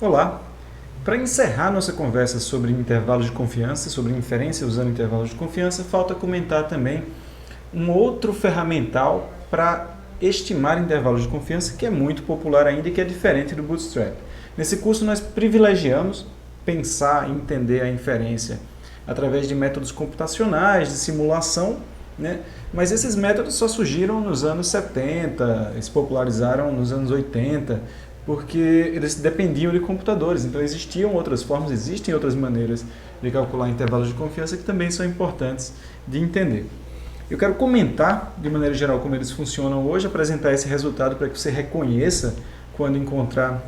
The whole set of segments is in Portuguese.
Olá! Para encerrar nossa conversa sobre intervalos de confiança, sobre inferência usando intervalos de confiança, falta comentar também um outro ferramental para estimar intervalos de confiança que é muito popular ainda e que é diferente do Bootstrap. Nesse curso nós privilegiamos pensar e entender a inferência através de métodos computacionais, de simulação, né? Mas esses métodos só surgiram nos anos 70, se popularizaram nos anos 80, porque eles dependiam de computadores. Então existiam outras formas, existem outras maneiras de calcular intervalos de confiança que também são importantes de entender. Eu quero comentar, de maneira geral, como eles funcionam hoje, apresentar esse resultado para que você reconheça quando encontrar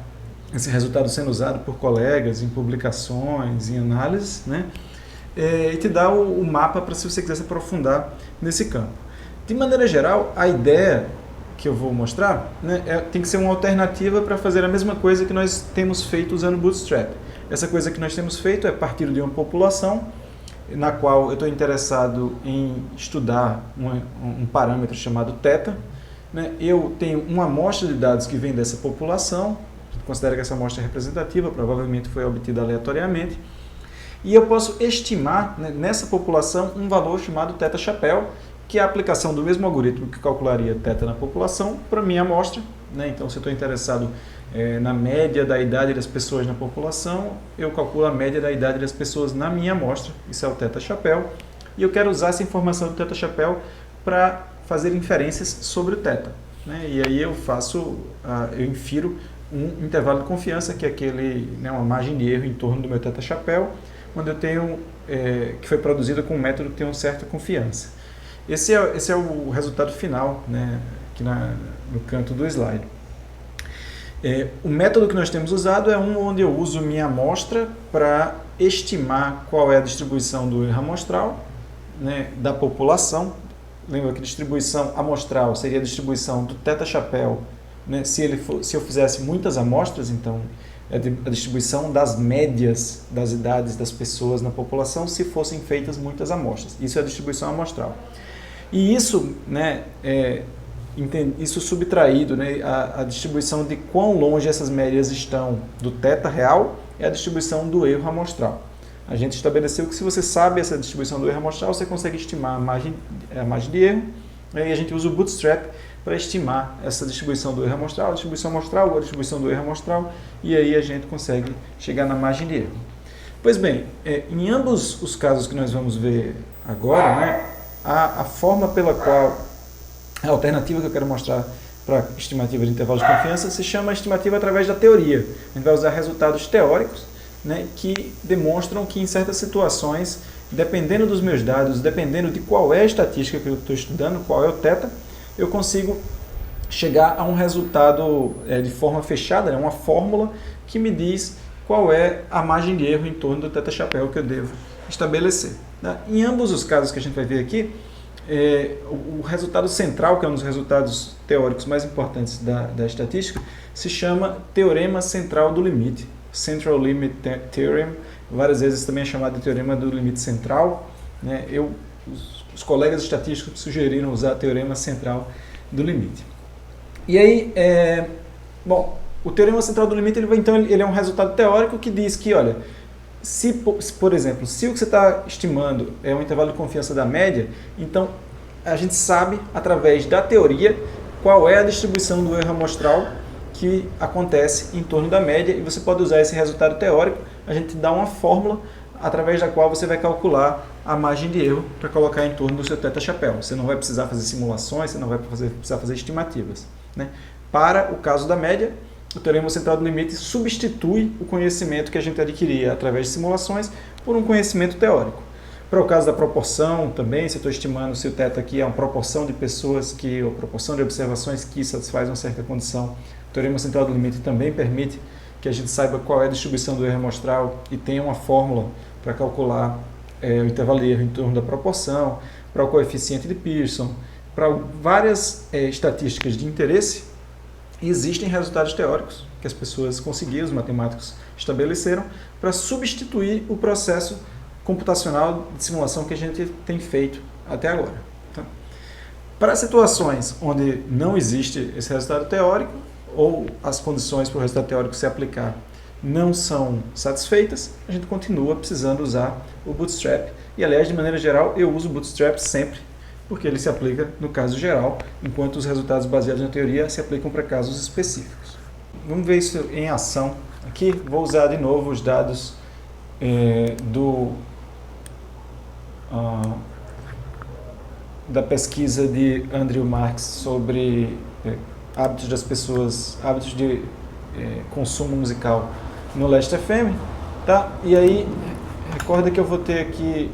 esse resultado sendo usado por colegas em publicações, em análises, né? E te dar o mapa para se você quiser se aprofundar nesse campo. De maneira geral, a ideia que eu vou mostrar, né, tem que ser uma alternativa para fazer a mesma coisa que nós temos feito usando o Bootstrap. Essa coisa que nós temos feito é partir de uma população na qual eu estou interessado em estudar um parâmetro chamado θ. Né? Eu tenho uma amostra de dados que vem dessa população, considero que essa amostra é representativa, provavelmente foi obtida aleatoriamente, e eu posso estimar, né, nessa população um valor chamado θ-chapéu, que é a aplicação do mesmo algoritmo que calcularia θ na população para a minha amostra. Né? Então, se eu estou interessado na média da idade das pessoas na população, eu calculo a média da idade das pessoas na minha amostra, isso é o θ-chapéu, e eu quero usar essa informação do θ-chapéu para fazer inferências sobre o θ. Né? E aí eu infiro um intervalo de confiança, que é uma margem de erro em torno do meu θ-chapéu, onde eu tenho, que foi produzido com um método que tem uma certa confiança. Esse é o resultado final, né, aqui no canto do slide. O método que nós temos usado é onde eu uso minha amostra para estimar qual é a distribuição do erro amostral, né, da população. Lembra que distribuição amostral seria a distribuição do θ-chapéu, né, se eu fizesse muitas amostras, então é a distribuição das médias das idades das pessoas na população se fossem feitas muitas amostras. Isso é a distribuição amostral. E isso, né, isso subtraído, né, a distribuição de quão longe essas médias estão do θ real é a distribuição do erro amostral. A gente estabeleceu que se você sabe essa distribuição do erro amostral, você consegue estimar a margem de erro, né, e a gente usa o Bootstrap para estimar essa distribuição do erro amostral, a distribuição amostral ou a distribuição do erro amostral, e aí a gente consegue chegar na margem de erro. Pois bem, em ambos os casos que nós vamos ver agora, né, a forma pela qual, a alternativa que eu quero mostrar para a estimativa de intervalo de confiança se chama estimativa através da teoria. A gente vai usar resultados teóricos, né, que demonstram que em certas situações, dependendo dos meus dados, dependendo de qual é a estatística que eu estou estudando, qual é o θ, eu consigo chegar a um resultado de forma fechada, né, uma fórmula que me diz qual é a margem de erro em torno do θ-chapéu que eu devo estabelecer. Né? Em ambos os casos que a gente vai ver aqui, o resultado central, que é um dos resultados teóricos mais importantes da estatística, se chama Teorema Central do Limite, Central Limit Theorem, várias vezes também é chamado de Teorema do Limite Central. Né? Os colegas estatísticos sugeriram usar Teorema Central do Limite. E aí, o Teorema Central do Limite, ele é um resultado teórico que diz que, olha, por exemplo, se o que você está estimando é um intervalo de confiança da média, então a gente sabe, através da teoria, qual é a distribuição do erro amostral que acontece em torno da média, e você pode usar esse resultado teórico, a gente dá uma fórmula através da qual você vai calcular a margem de erro para colocar em torno do seu θ-chapéu. Você não vai precisar fazer simulações, você não vai precisar fazer estimativas. Né? Para o caso da média, o Teorema Central do Limite substitui o conhecimento que a gente adquiria através de simulações por um conhecimento teórico. Para o caso da proporção também, se eu estou estimando se o θ aqui é uma proporção de pessoas ou proporção de observações que satisfaz uma certa condição, o Teorema Central do Limite também permite que a gente saiba qual é a distribuição do erro amostral e tenha uma fórmula para calcular o intervalo de erro em torno da proporção, para o coeficiente de Pearson, para várias estatísticas de interesse. Existem resultados teóricos que as pessoas conseguiram, os matemáticos estabeleceram, para substituir o processo computacional de simulação que a gente tem feito até agora. Tá? Para situações onde não existe esse resultado teórico, ou as condições para o resultado teórico se aplicar não são satisfeitas, a gente continua precisando usar o Bootstrap. E, aliás, de maneira geral, eu uso o Bootstrap sempre, porque ele se aplica no caso geral, enquanto os resultados baseados na teoria se aplicam para casos específicos. Vamos ver isso em ação. Aqui vou usar de novo os dados da pesquisa de Andrew Marks sobre hábitos das pessoas, hábitos de consumo musical no Last.fm, tá? E aí, recorda que eu vou ter aqui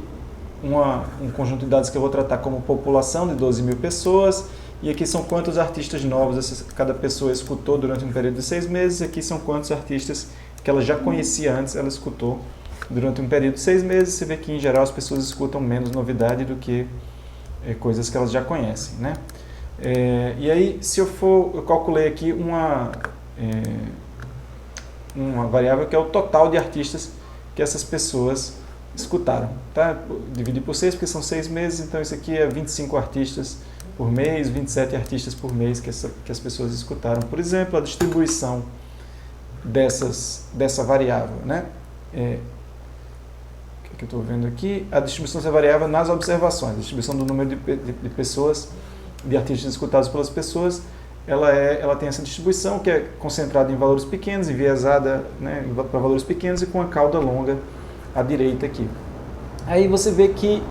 um conjunto de dados que eu vou tratar como população de 12 mil pessoas, e aqui são quantos artistas novos cada pessoa escutou durante um período de 6 meses, e aqui são quantos artistas que ela já conhecia antes, ela escutou durante um período de 6 meses. Você vê que, em geral, as pessoas escutam menos novidade do que coisas que elas já conhecem, né? E aí, se eu calculei aqui uma variável que é o total de artistas que essas pessoas escutaram, tá? Dividi por 6 porque são 6 meses, então isso aqui é 25 artistas por mês, 27 artistas por mês que as pessoas escutaram. Por exemplo, a distribuição dessa variável, né? O que eu estou vendo aqui? A distribuição dessa variável nas observações, a distribuição do número de pessoas, de artistas escutados pelas pessoas, ela tem essa distribuição que é concentrada em valores pequenos, enviesada, né, para valores pequenos e com a cauda longa à direita aqui. Aí você vê que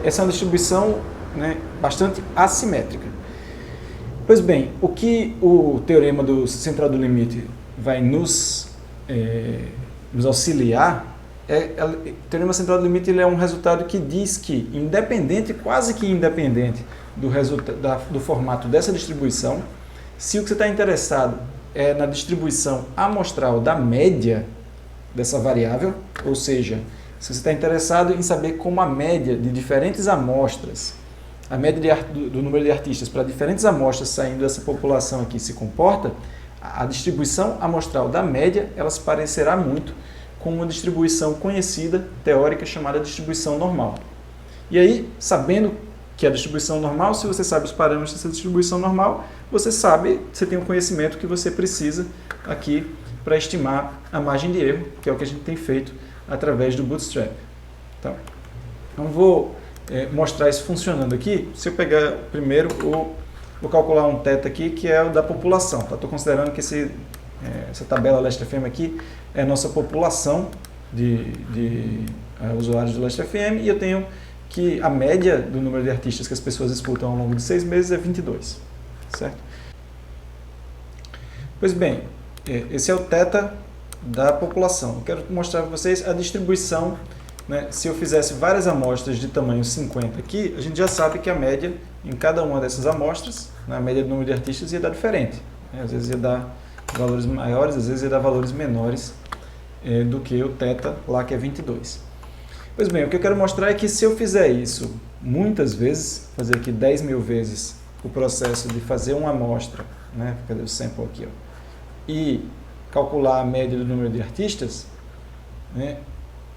essa é uma distribuição, né, bastante assimétrica. Pois bem, o que o teorema central do limite vai nos auxiliar o teorema central do limite ele é um resultado que diz que, quase que independente do formato dessa distribuição, se o que você está interessado é na distribuição amostral da média dessa variável, ou seja, se você está interessado em saber como a média de diferentes amostras, a média do número de artistas para diferentes amostras saindo dessa população aqui se comporta, a distribuição amostral da média ela se parecerá muito com uma distribuição conhecida, teórica, chamada distribuição normal. E aí, sabendo que a distribuição normal, se você sabe os parâmetros dessa distribuição normal, você tem o conhecimento que você precisa aqui para estimar a margem de erro, que é o que a gente tem feito através do Bootstrap. Então vou mostrar isso funcionando aqui. Se eu pegar primeiro, vou calcular um θ aqui, que é o da população. Estou considerando que essa tabela Last.fm aqui é a nossa população de usuários do Last.fm, e eu tenho que a média do número de artistas que as pessoas escutam ao longo de 6 meses é 22, certo? Pois bem, esse é o θ da população. Eu quero mostrar para vocês a distribuição, né? Se eu fizesse várias amostras de tamanho 50 aqui, a gente já sabe que a média em cada uma dessas amostras, a média do número de artistas ia dar diferente, né? Às vezes ia dar valores maiores, às vezes ia dar valores menores do que o θ lá, que é 22. Pois bem, o que eu quero mostrar é que se eu fizer isso muitas vezes, fazer aqui 10 mil vezes o processo de fazer uma amostra, né? Cadê o sample aqui, ó, e calcular a média do número de artistas, né?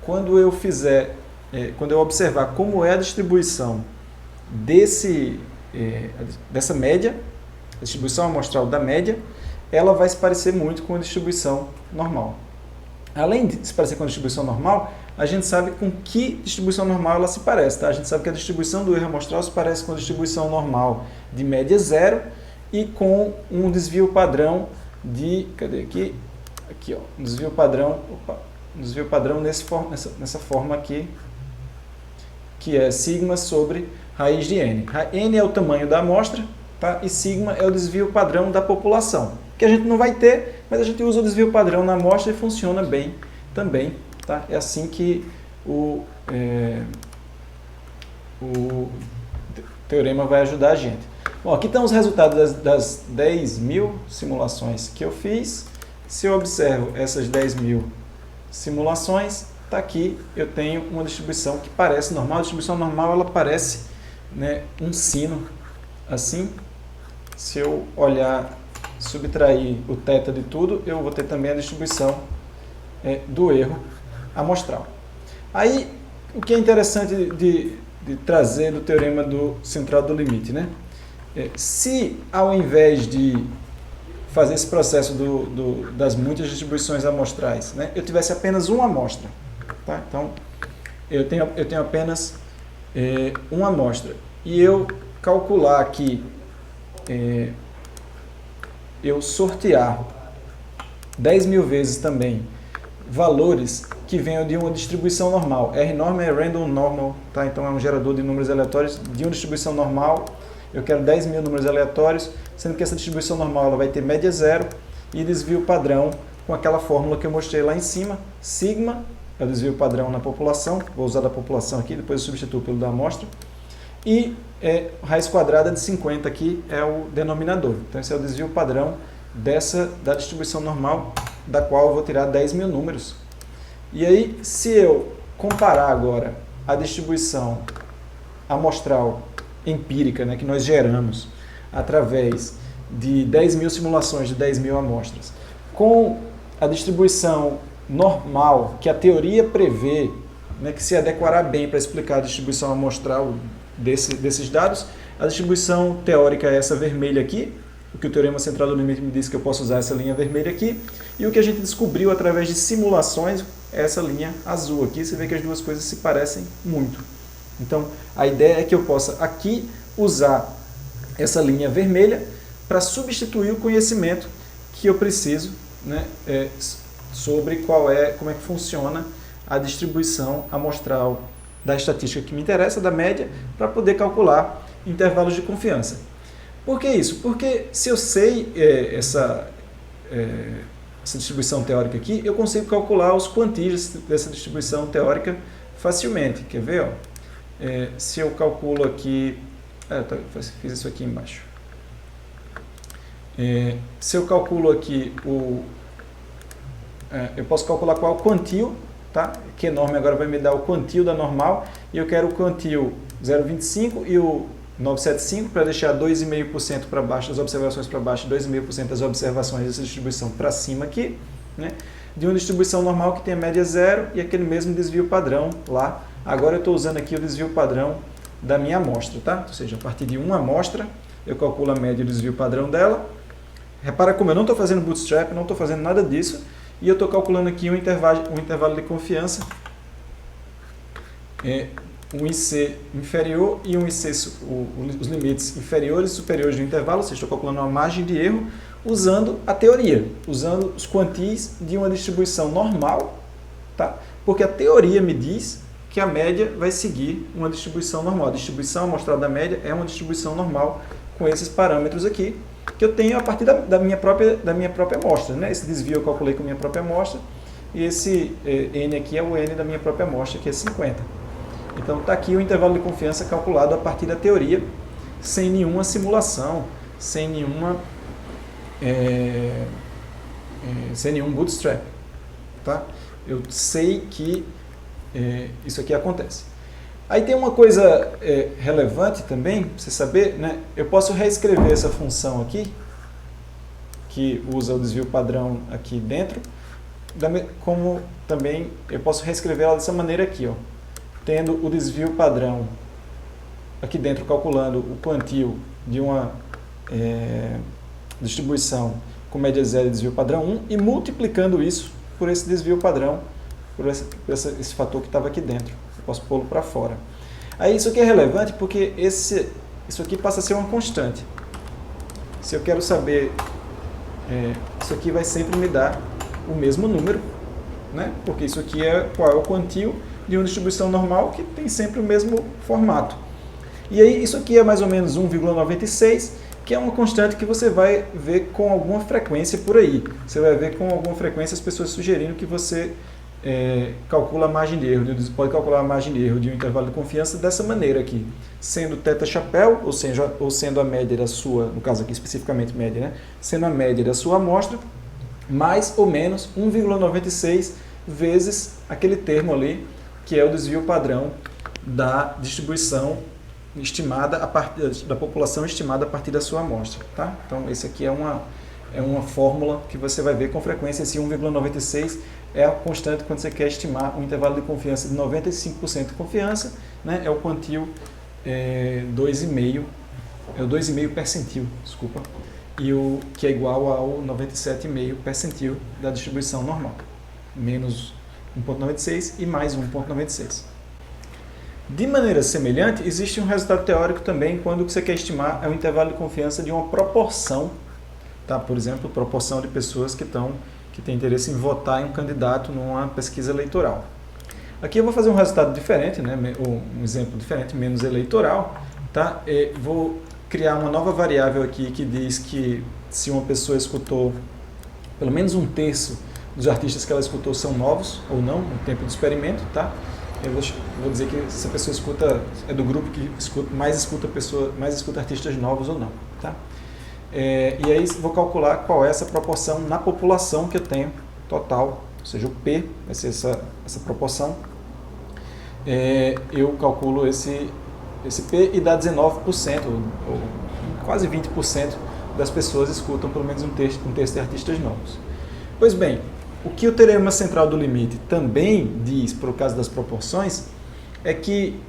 Quando eu observar como é a distribuição dessa média, a distribuição amostral da média, ela vai se parecer muito com a distribuição normal. Além de se parecer com a distribuição normal, a gente sabe com que distribuição normal ela se parece, tá? A gente sabe que a distribuição do erro amostral se parece com a distribuição normal de média zero e com um desvio padrão cadê aqui? Aqui, ó, um desvio padrão nessa forma aqui, que é sigma sobre raiz de n. N é o tamanho da amostra, tá? E sigma é o desvio padrão da população, que a gente não vai ter, mas a gente usa o desvio padrão na amostra e funciona bem também, tá? É assim que o teorema vai ajudar a gente. Bom, aqui estão os resultados das 10 mil simulações que eu fiz. Se eu observo essas 10 mil simulações, está aqui, eu tenho uma distribuição que parece normal. A distribuição normal ela parece, né, um sino, assim. Se eu olhar, subtrair o θ de tudo, eu vou ter também a distribuição do erro amostral. Aí, o que é interessante de trazer do teorema central do limite, né? Se ao invés de fazer esse processo das muitas distribuições amostrais, né, eu tivesse apenas uma amostra. Tá? Então, eu tenho apenas uma amostra. E eu calcular aqui, eu sortear 10.000 vezes também valores que venham de uma distribuição normal. R-norm é random normal, tá? Então é um gerador de números aleatórios de uma distribuição normal. Eu quero 10.000 números aleatórios, sendo que essa distribuição normal ela vai ter média zero e desvio padrão com aquela fórmula que eu mostrei lá em cima. Sigma é o desvio padrão na população, vou usar da população aqui, depois eu substituo pelo da amostra. E raiz quadrada de 50 aqui é o denominador. Então esse é o desvio padrão da distribuição normal, da qual eu vou tirar 10.000 números. E aí, se eu comparar agora a distribuição amostral empírica, né, que nós geramos através de 10.000 simulações de 10.000 amostras, com a distribuição normal, que a teoria prevê, né, que se adequará bem para explicar a distribuição amostral desses dados, a distribuição teórica é essa vermelha aqui, o que o teorema central do limite me diz que eu posso usar essa linha vermelha aqui, e o que a gente descobriu através de simulações é essa linha azul aqui. Você vê que as duas coisas se parecem muito. Então, a ideia é que eu possa aqui usar essa linha vermelha para substituir o conhecimento que eu preciso, né, sobre como é que funciona a distribuição amostral da estatística que me interessa, da média, para poder calcular intervalos de confiança. Por que isso? Porque se eu sei essa distribuição teórica aqui, eu consigo calcular os quantis dessa distribuição teórica facilmente. Quer ver? Ó? Se eu calculo aqui... fiz isso aqui embaixo. Se eu calculo aqui eu posso calcular qual é o quantio, tá? Que enorme agora vai me dar o quantio da normal, e eu quero o quantio 0,25 e o 975 para deixar 2,5% para baixo das observações para baixo, 2,5% das observações dessa distribuição para cima aqui, né? De uma distribuição normal que tem a média zero e aquele mesmo desvio padrão lá. Agora eu estou usando aqui o desvio padrão da minha amostra, tá? Ou seja, a partir de uma amostra, eu calculo a média e o desvio padrão dela. Repara como eu não estou fazendo bootstrap, não estou fazendo nada disso, e eu estou calculando aqui um intervalo de confiança, um IC inferior e um IC, os limites inferiores e superiores do intervalo, ou seja, estou calculando uma margem de erro usando a teoria, usando os quantis de uma distribuição normal, tá? Porque a teoria me diz que a média vai seguir uma distribuição normal. A distribuição amostral da média é uma distribuição normal com esses parâmetros aqui, que eu tenho a partir da minha própria amostra, né? Esse desvio eu calculei com a minha própria amostra, e esse N aqui é o N da minha própria amostra, que é 50. Então está aqui o intervalo de confiança calculado a partir da teoria, sem nenhuma simulação, sem nenhum bootstrap. Tá? Eu sei que isso aqui acontece. Aí tem uma coisa relevante também, para você saber, né? Eu posso reescrever essa função aqui, que usa o desvio padrão aqui dentro, como também eu posso reescrever ela dessa maneira aqui, ó, tendo o desvio padrão aqui dentro, calculando o quantio de uma distribuição com média zero e desvio padrão 1 e multiplicando isso por esse desvio padrão, por esse fator que estava aqui dentro. Eu posso pô-lo para fora. Aí isso aqui é relevante porque isso aqui passa a ser uma constante. Se eu quero saber, isso aqui vai sempre me dar o mesmo número, né? Porque isso aqui qual é o quantio de uma distribuição normal que tem sempre o mesmo formato. E aí isso aqui é mais ou menos 1,96, que é uma constante que você vai ver com alguma frequência por aí. Você vai ver com alguma frequência as pessoas sugerindo que você calcula a margem de erro, pode calcular a margem de erro de um intervalo de confiança dessa maneira aqui, sendo θ chapéu, ou sendo a média da sua, no caso aqui especificamente média, né? Sendo a média da sua amostra, mais ou menos 1,96 vezes aquele termo ali, que é o desvio padrão da distribuição estimada da população estimada a partir da sua amostra, tá? Então esse aqui é uma fórmula que você vai ver com frequência. Esse 1,96 é a constante quando você quer estimar um intervalo de confiança de 95% de confiança, né? É o quantio 2,5, é o 2,5 percentil, desculpa. que é igual ao 97,5 percentil da distribuição normal, menos 1,96 e mais 1,96. De maneira semelhante, existe um resultado teórico também quando o que você quer estimar é o intervalo de confiança de uma proporção, tá? Por exemplo, proporção de pessoas que têm interesse em votar em um candidato numa pesquisa eleitoral. Aqui eu vou fazer um resultado diferente, né? Um exemplo diferente, menos eleitoral, tá? Vou criar uma nova variável aqui que diz que se uma pessoa escutou pelo menos 1/3 dos artistas que ela escutou são novos ou não no tempo do experimento, tá? Eu vou dizer que essa pessoa é do grupo que mais escuta artistas novos ou não, tá? E aí vou calcular qual é essa proporção na população que eu tenho total, ou seja, o P vai ser essa proporção. Eu calculo esse P e dá 19%, ou quase 20% das pessoas escutam pelo menos um terço de artistas novos. Pois bem, o que o teorema central do limite também diz, por causa das proporções, é que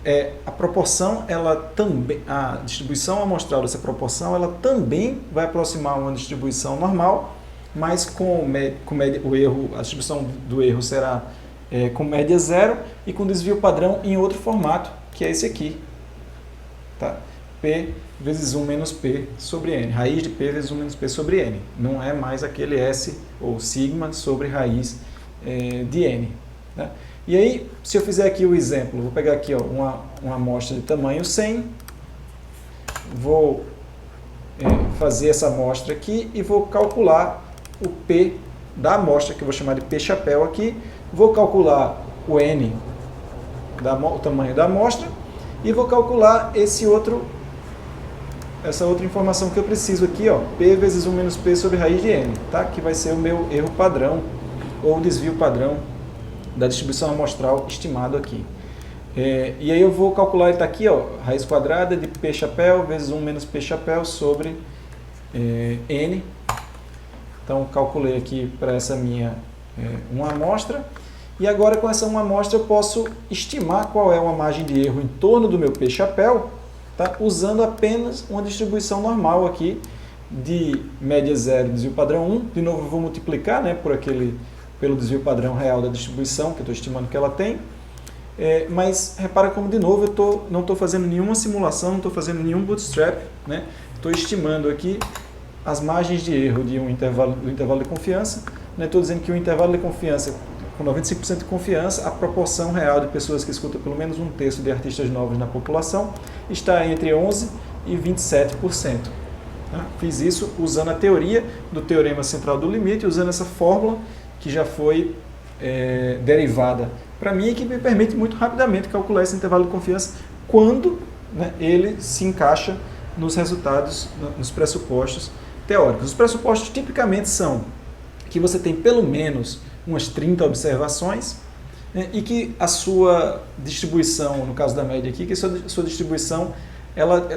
a proporção, a distribuição amostral dessa proporção, ela também vai aproximar uma distribuição normal, mas a distribuição do erro será com média zero e com desvio padrão em outro formato, que é esse aqui. Tá? P vezes 1 menos P sobre N. Raiz de P vezes 1 menos P sobre N. Não é mais aquele S ou sigma sobre raiz de N. Tá? E aí, se eu fizer aqui o exemplo, vou pegar aqui uma amostra de tamanho 100, vou fazer essa amostra aqui e vou calcular o P da amostra, que eu vou chamar de P chapéu aqui, vou calcular o N, o tamanho da amostra, e vou calcular essa outra informação que eu preciso aqui, ó, P vezes 1 menos P sobre raiz de N, tá? Que vai ser o meu erro padrão, ou desvio padrão da distribuição amostral estimado aqui. E aí eu vou calcular, ele está aqui, ó, raiz quadrada de P chapéu vezes 1 menos P chapéu sobre N. Então, calculei aqui para essa minha uma amostra. E agora, com essa uma amostra, eu posso estimar qual é uma margem de erro em torno do meu P chapéu, tá? Usando apenas uma distribuição normal aqui de média zero e desvio padrão 1. De novo, eu vou multiplicar, né, pelo desvio padrão real da distribuição, que eu estou estimando que ela tem. Mas repara como, de novo, eu não estou fazendo nenhuma simulação, não estou fazendo nenhum bootstrap, né? Estou estimando aqui as margens de erro de do intervalo de confiança. Estou dizendo que o intervalo de confiança, com 95% de confiança, a proporção real de pessoas que escutam pelo menos 1/3 de artistas novos na população está entre 11% e 27%. Tá? Fiz isso usando a teoria do teorema central do limite, usando essa fórmula que já foi derivada para mim e que me permite muito rapidamente calcular esse intervalo de confiança quando, né, ele se encaixa nos resultados, nos pressupostos teóricos. Os pressupostos tipicamente são que você tem pelo menos umas 30 observações, né, e que a sua distribuição, no caso da média aqui, que a sua distribuição,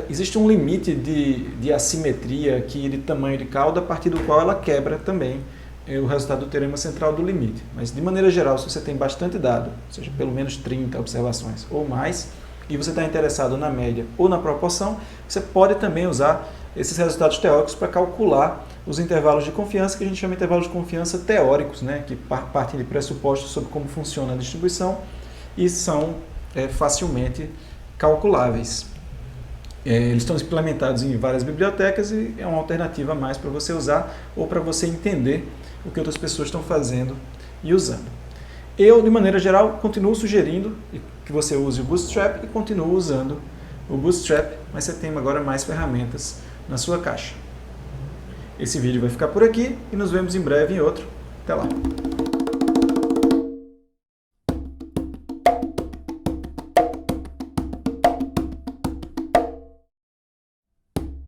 existe um limite de assimetria aqui de tamanho de cauda, a partir do qual ela quebra também o resultado do teorema central do limite. Mas, de maneira geral, se você tem bastante dado, ou seja, pelo menos 30 observações ou mais, e você está interessado na média ou na proporção, você pode também usar esses resultados teóricos para calcular os intervalos de confiança, que a gente chama de intervalos de confiança teóricos, né, que partem de pressupostos sobre como funciona a distribuição e são facilmente calculáveis. Eles estão implementados em várias bibliotecas e é uma alternativa a mais para você usar ou para você entender o que outras pessoas estão fazendo e usando. Eu, de maneira geral, continuo sugerindo que você use o Bootstrap e continuo usando o Bootstrap, mas você tem agora mais ferramentas na sua caixa. Esse vídeo vai ficar por aqui e nos vemos em breve em outro. Até lá!